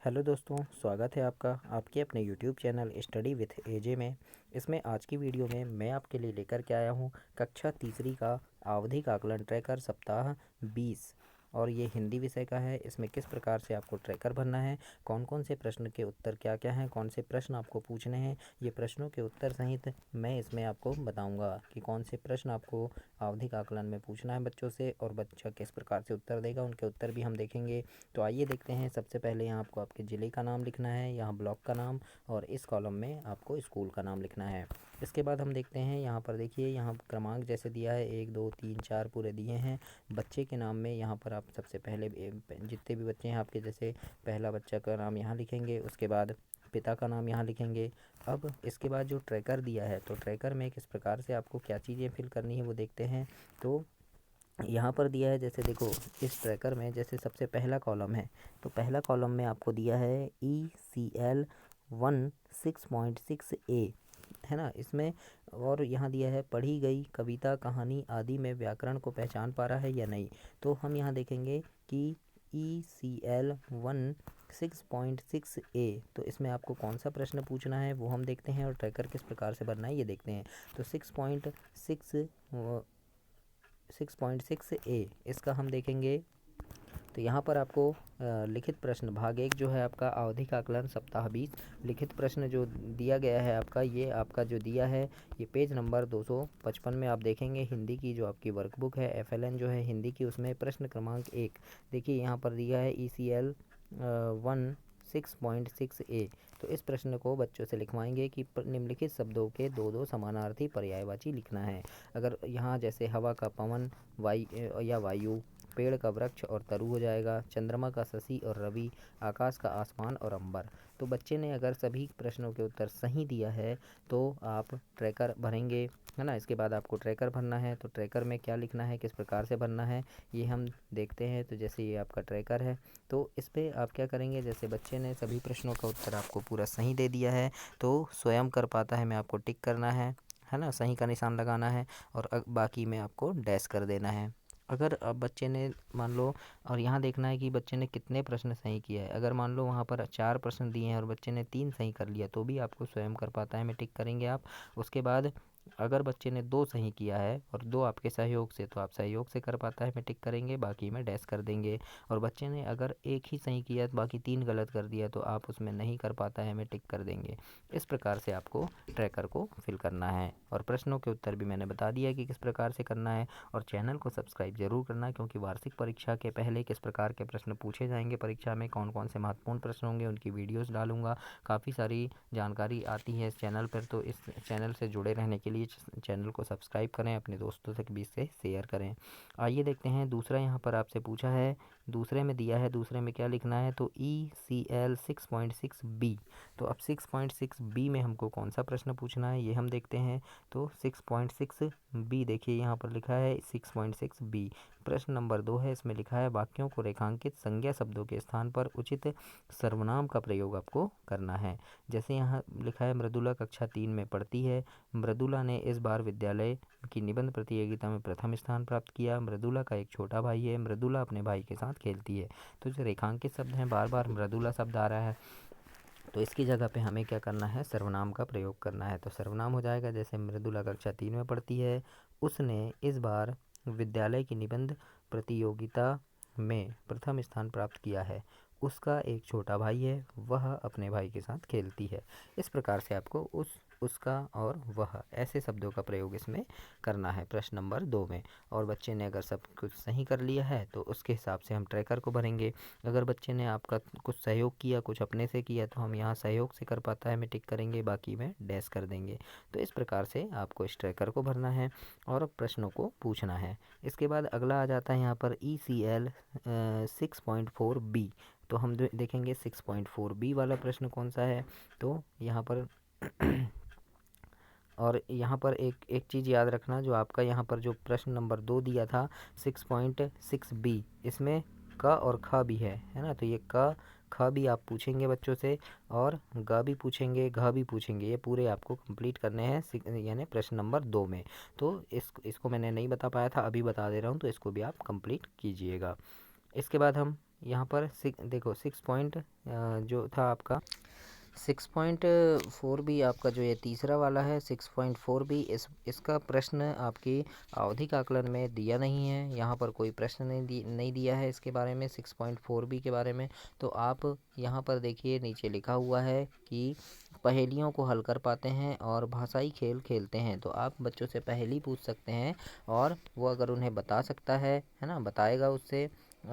Hello दोस्तों, स्वागत है आपका आपके अपने यूट्यूब चैनल स्टडी विथ एजे में। इसमें आज की वीडियो में मैं आपके लिए लेकर के आया हूँ कक्षा तीसरी का आवधिक आकलन ट्रैकर सप्ताह 20। और ये हिंदी विषय का है। इसमें किस प्रकार से आपको ट्रैकर भरना है, कौन कौन से प्रश्न के उत्तर क्या क्या हैं, कौन से प्रश्न आपको पूछने हैं, ये प्रश्नों के उत्तर सहित मैं इसमें आपको बताऊंगा कि कौन से प्रश्न आपको आवधिक आकलन में पूछना है बच्चों से, और बच्चा किस प्रकार से उत्तर देगा, उनके उत्तर भी हम देखेंगे। तो आइए देखते हैं। सबसे पहले यहाँ आपको आपके ज़िले का नाम लिखना है, यहाँ ब्लॉक का नाम, और इस कॉलम में आपको स्कूल का नाम लिखना है। इसके बाद हम देखते हैं, यहाँ पर देखिए, यहाँ क्रमांक जैसे दिया है 1 2 3 4 पूरे दिए हैं। बच्चे के नाम में यहाँ पर आप सबसे पहले जितने भी बच्चे हैं आपके, जैसे पहला बच्चा का नाम यहाँ लिखेंगे, उसके बाद पिता का नाम यहाँ लिखेंगे। अब इसके बाद जो ट्रैकर दिया है, तो ट्रैकर में किस प्रकार से आपको क्या चीज़ें फिल करनी है वो देखते हैं। तो यहाँ पर दिया है, जैसे देखो, इस ट्रैकर में जैसे सबसे पहला कॉलम है, तो पहला कॉलम में आपको दिया है ECL 16.6A, है ना। इसमें और यहाँ दिया है पढ़ी गई कविता कहानी आदि में व्याकरण को पहचान पा रहा है या नहीं। तो हम यहाँ देखेंगे कि ECL 16.6A, तो इसमें आपको कौन सा प्रश्न पूछना है वो हम देखते हैं, और ट्रैकर किस प्रकार से भरना है ये देखते हैं। तो 6.6A इसका हम देखेंगे। तो यहाँ पर आपको लिखित प्रश्न भाग 1 जो है आपका आवधिक आकलन सप्ताह 20, लिखित प्रश्न जो दिया गया है आपका, ये आपका जो दिया है ये पेज नंबर 255 में आप देखेंगे। हिंदी की जो आपकी वर्कबुक है FLN जो है हिंदी की, उसमें प्रश्न क्रमांक 1 देखिए यहाँ पर दिया है ECL 16.6A। तो इस प्रश्न को बच्चों से लिखवाएंगे कि निम्नलिखित शब्दों के दो दो समानार्थी पर्यायवाची लिखना है। अगर यहाँ जैसे हवा का पवन, वायु, पेड़ का वृक्ष और तरु हो जाएगा, चंद्रमा का शशि और रवि, आकाश का आसमान और अंबर। तो बच्चे ने अगर सभी प्रश्नों के उत्तर सही दिया है तो आप ट्रैकर भरेंगे, है ना। इसके बाद आपको ट्रैकर भरना है। तो ट्रैकर में क्या लिखना है, किस प्रकार से भरना है, ये हम देखते हैं। तो जैसे ये आपका ट्रैकर है, तो इस पर आप क्या करेंगे, जैसे बच्चे ने सभी प्रश्नों का उत्तर आपको पूरा सही दे दिया है तो स्वयं कर पाता है में आपको टिक करना है ना, सही का निशान लगाना है, और बाकी में आपको डैश कर देना है। अगर अब बच्चे ने मान लो, और यहाँ देखना है कि बच्चे ने कितने प्रश्न सही किया है। अगर मान लो वहाँ पर 4 प्रश्न दिए हैं और बच्चे ने 3 सही कर लिया, तो भी आपको स्वयं कर पाता है में टिक करेंगे आप। उसके बाद अगर बच्चे ने 2 सही किया है और 2 आपके सहयोग से, तो आप सहयोग से कर पाता है में टिक करेंगे, बाकी में डैश कर देंगे। और बच्चे ने अगर 1 ही सही किया तो बाकी 3 गलत कर दिया, तो आप उसमें नहीं कर पाता है में टिक कर देंगे। इस प्रकार से आपको ट्रैकर को फिल करना है, और प्रश्नों के उत्तर भी मैंने बता दिया कि किस प्रकार से करना है। और चैनल को सब्सक्राइब जरूर करना, क्योंकि वार्षिक परीक्षा के पहले किस प्रकार के प्रश्न पूछे जाएंगे, परीक्षा में कौन कौन से महत्वपूर्ण प्रश्न होंगे, उनकी वीडियोस डालूंगा। काफ़ी सारी जानकारी आती है इस चैनल पर, तो इस चैनल से जुड़े रहने के लिए चैनल को सब्सक्राइब करें, अपने दोस्तों के बीच से शेयर करें। आइए देखते हैं दूसरा, यहाँ पर आपसे पूछा है, दूसरे में दिया है, दूसरे में क्या लिखना है। तो ECL 6.6B, तो अब 6.6B में हमको कौन सा प्रश्न पूछना है ये हम देखते हैं। तो 6.6B देखिए यहाँ पर लिखा है 6.6B, प्रश्न नंबर 2 है। इसमें लिखा है वाक्यों को रेखांकित संज्ञा शब्दों के स्थान पर उचित सर्वनाम का प्रयोग आपको करना है। जैसे यहाँ लिखा है मृदुला कक्षा 3 में पढ़ती है। मृदुला ने इस बार विद्यालय की निबंध प्रतियोगिता में प्रथम स्थान प्राप्त किया। मृदुला का एक छोटा भाई है। मृदुला अपने भाई के साथ खेलती है। तो जो रेखांकित शब्द हैं, बार बार मृदुला शब्द आ रहा है, तो इसकी जगह पे हमें क्या करना है, सर्वनाम का प्रयोग करना है। तो सर्वनाम हो जाएगा, जैसे मृदुला कक्षा 3 में पढ़ती है, उसने इस बार विद्यालय की निबंध प्रतियोगिता में प्रथम स्थान प्राप्त किया है। उसका एक छोटा भाई है, वह अपने भाई के साथ खेलती है। इस प्रकार से आपको उसका और वह ऐसे शब्दों का प्रयोग इसमें करना है प्रश्न नंबर 2 में। और बच्चे ने अगर सब कुछ सही कर लिया है तो उसके हिसाब से हम ट्रैकर को भरेंगे। अगर बच्चे ने आपका कुछ सहयोग किया, कुछ अपने से किया, तो हम यहाँ सहयोग से कर पाता है में टिक करेंगे, बाकी में डैश कर देंगे। तो इस प्रकार से आपको इस ट्रैकर को भरना है और प्रश्नों को पूछना है। इसके बाद अगला आ जाता है यहाँ पर ECL 6.4B। तो हम देखेंगे 6.4B वाला प्रश्न कौन सा है। तो यहाँ पर और यहाँ पर एक चीज़ याद रखना, जो आपका यहाँ पर जो प्रश्न नंबर 2 दिया था 6.6B, इसमें क और ख भी है ना। तो ये क ख भी आप पूछेंगे बच्चों से, और ग भी पूछेंगे, घ भी पूछेंगे। ये पूरे आपको कंप्लीट करने हैं यानी प्रश्न नंबर 2 में। तो इसको मैंने नहीं बता पाया था, अभी बता दे रहा हूँ, तो इसको भी आप कंप्लीट कीजिएगा। इसके बाद हम यहाँ पर देखो 6 पॉइंट जो था आपका 6.4 बी आपका जो ये तीसरा वाला है 6.4 बी, इसका प्रश्न आपकी आवधिक आकलन में दिया नहीं है। यहाँ पर कोई प्रश्न नहीं दिया है इसके बारे में 6.4 बी के बारे में। तो आप यहाँ पर देखिए नीचे लिखा हुआ है कि पहेलियों को हल कर पाते हैं और भाषाई खेल खेलते हैं। तो आप बच्चों से पहेली पूछ सकते हैं और वो अगर उन्हें बता सकता है ना, बताएगा उससे,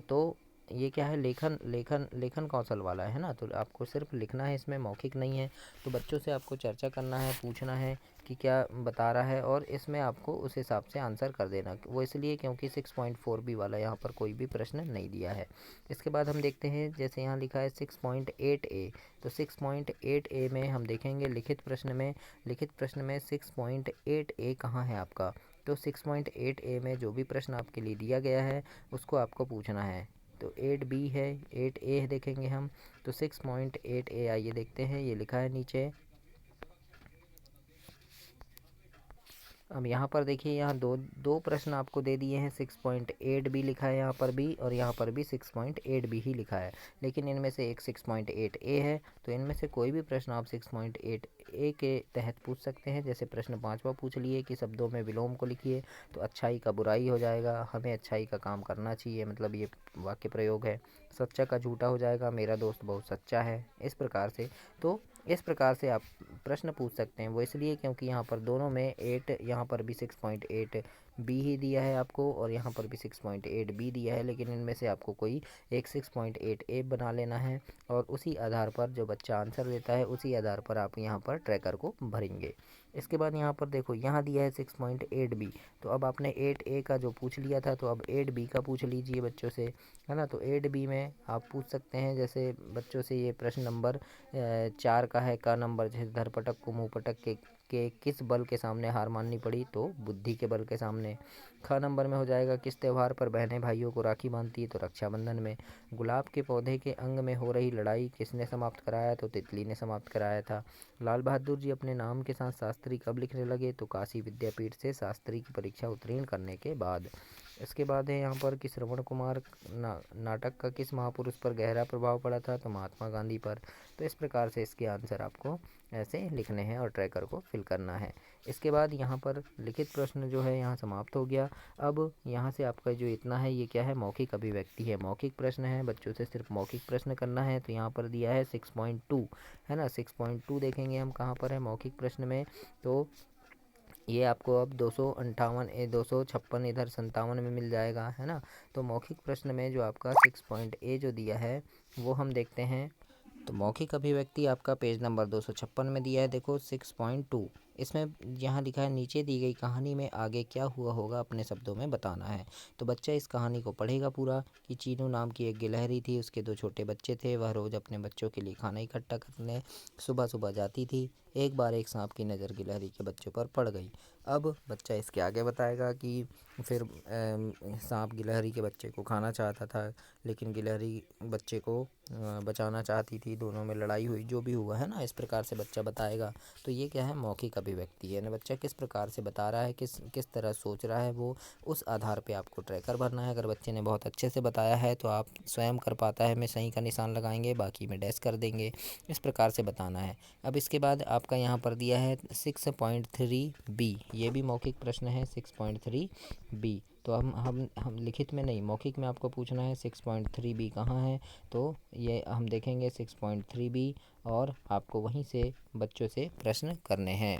तो ये क्या है, लेखन लेखन लेखन कौशल वाला है ना। तो आपको सिर्फ लिखना है, इसमें मौखिक नहीं है। तो बच्चों से आपको चर्चा करना है, पूछना है कि क्या बता रहा है और इसमें आपको उस हिसाब से आंसर कर देना। वो इसलिए क्योंकि 6.4 बी वाला यहाँ पर कोई भी प्रश्न नहीं दिया है। इसके बाद हम देखते हैं, जैसे यहाँ लिखा है 6.8 ए। तो 6.8 ए में हम देखेंगे लिखित प्रश्न में 6.8 ए कहाँ है आपका। तो 6.8 ए में जो भी प्रश्न आपके लिए दिया गया है उसको आपको पूछना है। तो 8 बी है, 8 ए देखेंगे हम। तो 6.8 ए आइए देखते हैं, ये लिखा है नीचे। अब यहाँ पर देखिए, यहाँ दो दो प्रश्न आपको दे दिए हैं। 6.8 बी लिखा है यहाँ पर भी, और यहाँ पर भी 6.8 बी ही लिखा है, लेकिन इनमें से एक 6.8 ए है। तो इनमें से कोई भी प्रश्न आप 6.8 ए के तहत पूछ सकते हैं। जैसे प्रश्न 5वां पूछ लिए कि शब्दों में विलोम को लिखिए, तो अच्छाई का बुराई हो जाएगा, हमें अच्छाई का काम करना चाहिए, मतलब ये वाक्य प्रयोग है। सच्चा का झूठा हो जाएगा, मेरा दोस्त बहुत सच्चा है, इस प्रकार से। तो इस प्रकार से आप प्रश्न पूछ सकते हैं। वो इसलिए क्योंकि यहाँ पर दोनों में 8, यहाँ पर भी 6.8 बी ही दिया है आपको, और यहाँ पर भी 6.8 बी दिया है, लेकिन इनमें से आपको कोई एक 6.8 ए बना लेना है, और उसी आधार पर जो बच्चा आंसर देता है उसी आधार पर आप यहाँ पर ट्रैकर को भरेंगे। इसके बाद यहाँ पर देखो, यहाँ दिया है 6.8 बी। तो अब आपने 8 ए का जो पूछ लिया था, तो अब 8 बी का पूछ लीजिए बच्चों से, है ना। तो 8 बी में आप पूछ सकते हैं, जैसे बच्चों से ये प्रश्न नंबर 4 का है। का नंबर, जैसे धरपटक को मुँहपटक के किस बल के सामने हार माननी पड़ी, तो बुद्धि के बल के सामने। ख नंबर में हो जाएगा, किस त्यौहार पर बहनें भाइयों को राखी बांधती है, तो रक्षाबंधन में। गुलाब के पौधे के अंग में हो रही लड़ाई किसने समाप्त कराया, तो तितली ने समाप्त कराया था। लाल बहादुर जी अपने नाम के साथ शास्त्री कब लिखने लगे, तो काशी विद्यापीठ से शास्त्री की परीक्षा उत्तीर्ण करने के बाद। इसके बाद है यहाँ पर कि श्रवण कुमार नाटक का किस महापुरुष पर गहरा प्रभाव पड़ा था, तो महात्मा गांधी पर। तो इस प्रकार से इसके आंसर आपको ऐसे लिखने हैं और ट्रैकर को फिल करना है। इसके बाद यहाँ पर लिखित प्रश्न जो है यहाँ समाप्त हो गया। अब यहाँ से आपका जो इतना है, ये क्या है, मौखिक अभिव्यक्ति है, मौखिक प्रश्न है। बच्चों से सिर्फ मौखिक प्रश्न करना है। तो यहाँ पर दिया है 6.2, है ना। 6.2 देखेंगे हम कहाँ पर है मौखिक प्रश्न में। तो ये आपको अब 256 इधर 57 में मिल जाएगा, है ना। तो मौखिक प्रश्न में जो आपका 6.A जो दिया है वो हम देखते हैं। तो मौखिक अभिव्यक्ति आपका पेज नंबर 256 में दिया है। देखो 6.2, इसमें यहाँ लिखा है, नीचे दी गई कहानी में आगे क्या हुआ होगा अपने शब्दों में बताना है। तो बच्चा इस कहानी को पढ़ेगा पूरा कि चीनू नाम की एक गिलहरी थी, उसके 2 छोटे बच्चे थे। वह रोज़ अपने बच्चों के लिए खाना इकट्ठा करने सुबह सुबह जाती थी। एक बार एक सांप की नज़र गिलहरी के बच्चों पर पड़ गई। अब बच्चा इसके आगे बताएगा कि फिर सांप गिलहरी के बच्चे को खाना चाहता था, लेकिन गिलहरी बच्चे को बचाना चाहती थी। दोनों में लड़ाई हुई, जो भी हुआ, है ना। इस प्रकार से बच्चा बताएगा। तो ये क्या है, मौखिक अभिव्यक्ति है ना। बच्चा किस प्रकार से बता रहा है, किस तरह सोच रहा है, वो उस आधार पे आपको ट्रैकर भरना है। अगर बच्चे ने बहुत अच्छे से बताया है तो आप स्वयं कर पाता है में सही का निशान लगाएंगे, बाकी में डैश कर देंगे। इस प्रकार से बताना है। अब इसके बाद आपका यहाँ पर दिया है 6.3 बी, ये भी मौखिक प्रश्न है 6.3 बी। तो हम लिखित में नहीं, मौखिक में आपको पूछना है 6.3 बी कहाँ है। तो ये हम देखेंगे 6.3 बी, और आपको वहीं से बच्चों से प्रश्न करने हैं।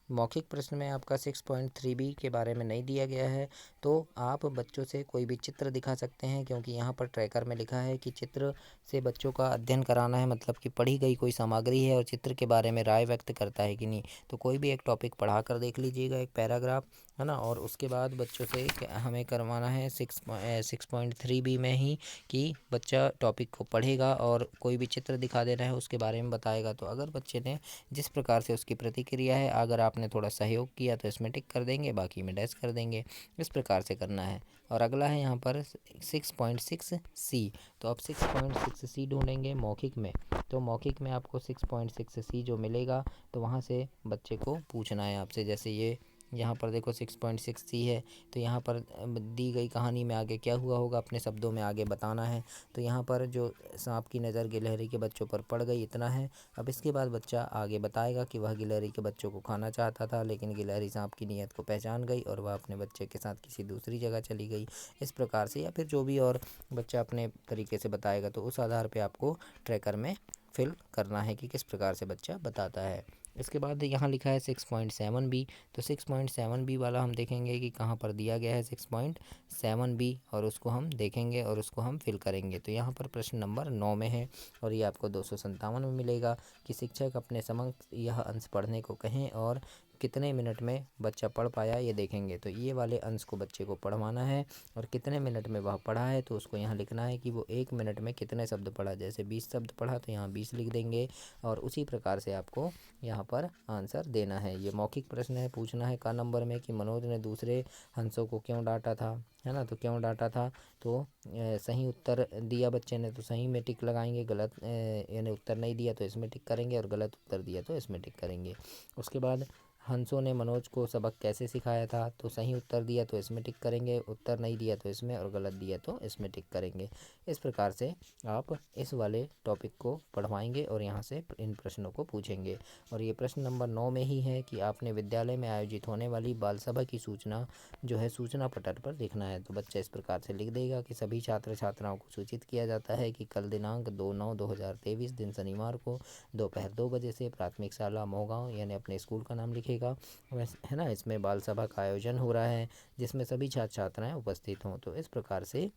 मौखिक प्रश्न में आपका 6.3 बी के बारे में नहीं दिया गया है। तो आप बच्चों से कोई भी चित्र दिखा सकते हैं, क्योंकि यहाँ पर ट्रैकर में लिखा है कि चित्र से बच्चों का अध्ययन कराना है, मतलब कि पढ़ी गई कोई सामग्री है और चित्र के बारे में राय व्यक्त करता है कि नहीं। तो कोई भी एक टॉपिक पढ़ा कर देख लीजिएगा, एक पैराग्राफ, है ना। और उसके बाद बच्चों से हमें करवाना है 6.3 बी में ही कि बच्चा टॉपिक को पढ़ेगा और कोई भी चित्र दिखा देना है, उसके बारे में बताएगा। तो अगर बच्चे ने जिस प्रकार से उसकी प्रतिक्रिया है, अगर आपने थोड़ा सहयोग किया तो इसमें टिक कर देंगे, बाकी में डैश कर देंगे। इस प्रकार से करना है। और अगला है यहाँ पर 6.6 सी। तो अब 6.6 सी ढूंढेंगे मौखिक में। तो मौखिक में आपको 6.6 सी जो मिलेगा, तो वहाँ से बच्चे को पूछना है आपसे। जैसे ये यहाँ पर देखो 6.6 सी है, तो यहाँ पर दी गई कहानी में आगे क्या हुआ होगा अपने शब्दों में आगे बताना है। तो यहाँ पर जो सांप की नज़र गिलहरी के बच्चों पर पड़ गई, इतना है। अब इसके बाद बच्चा आगे बताएगा कि वह गिलहरी के बच्चों को खाना चाहता था, लेकिन गिलहरी सांप की नीयत को पहचान गई और वह अपने बच्चे के साथ किसी दूसरी जगह चली गई। इस प्रकार से, या फिर जो भी और बच्चा अपने तरीके से बताएगा, तो उस आधार पे आपको ट्रैकर में फिल करना है कि किस प्रकार से बच्चा बताता है। इसके बाद यहाँ लिखा है 6.7 बी, तो 6.7 बी वाला हम देखेंगे कि कहाँ पर दिया गया है 6.7 बी, और उसको हम देखेंगे और उसको हम फिल करेंगे। तो यहाँ पर प्रश्न नंबर 9 में है और ये आपको 257 में मिलेगा कि शिक्षक अपने समक्ष यह अंश पढ़ने को कहें और कितने मिनट में बच्चा पढ़ पाया ये देखेंगे। तो ये वाले अंश को बच्चे को पढ़वाना है और कितने मिनट में वह पढ़ा है, तो उसको यहाँ लिखना है कि वो 1 मिनट में कितने शब्द पढ़ा। जैसे 20 शब्द पढ़ा तो यहाँ 20 लिख देंगे, और उसी प्रकार से आपको यहाँ पर आंसर देना है। ये मौखिक प्रश्न है। पूछना है का नंबर में कि मनोज ने दूसरे हंसों को क्यों डांटा था, है ना। तो क्यों डांटा था, तो सही उत्तर दिया बच्चे ने तो सही में टिक लगाएंगे, गलत यानी उत्तर नहीं दिया तो इसमें टिक करेंगे, और गलत उत्तर दिया तो इसमें टिक करेंगे। उसके बाद हंसों ने मनोज को सबक कैसे सिखाया था, तो सही उत्तर दिया तो इसमें टिक करेंगे, उत्तर नहीं दिया तो इसमें, और गलत दिया तो इसमें टिक करेंगे। इस प्रकार से आप इस वाले टॉपिक को पढ़वाएंगे और यहाँ से इन प्रश्नों को पूछेंगे। और ये प्रश्न नंबर 9 में ही है कि आपने विद्यालय में आयोजित होने वाली बाल सभा की सूचना जो है सूचना पटल पर लिखना है। तो बच्चा इस प्रकार से लिख देगा कि सभी छात्र छात्राओं को सूचित किया जाता है कि कल दिनांक 2/9/2023 दिन शनिवार को दोपहर 2 बजे से प्राथमिक शाला मोहगांव, यानी अपने स्कूल का नाम लिखेगा, है ना, इसमें बाल सभा का आयोजन हो रहा है जिसमें सभी छात्र छात्राएं उपस्थित हों। तो इस प्रकार से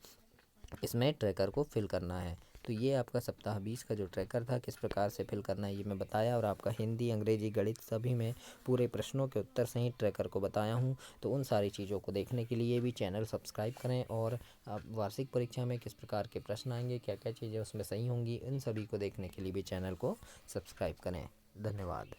इसमें ट्रैकर को फिल करना है। तो ये आपका सप्ताह 20 का जो ट्रैकर था किस प्रकार से फिल करना है ये मैं बताया, और आपका हिंदी, अंग्रेजी, गणित सभी में पूरे प्रश्नों के उत्तर सहित ट्रैकर को बताया हूँ। तो उन सारी चीज़ों को देखने के लिए भी चैनल सब्सक्राइब करें, और आप वार्षिक परीक्षा में किस प्रकार के प्रश्न आएंगे, क्या क्या चीज़ें उसमें सही होंगी, इन सभी को देखने के लिए भी चैनल को सब्सक्राइब करें। धन्यवाद।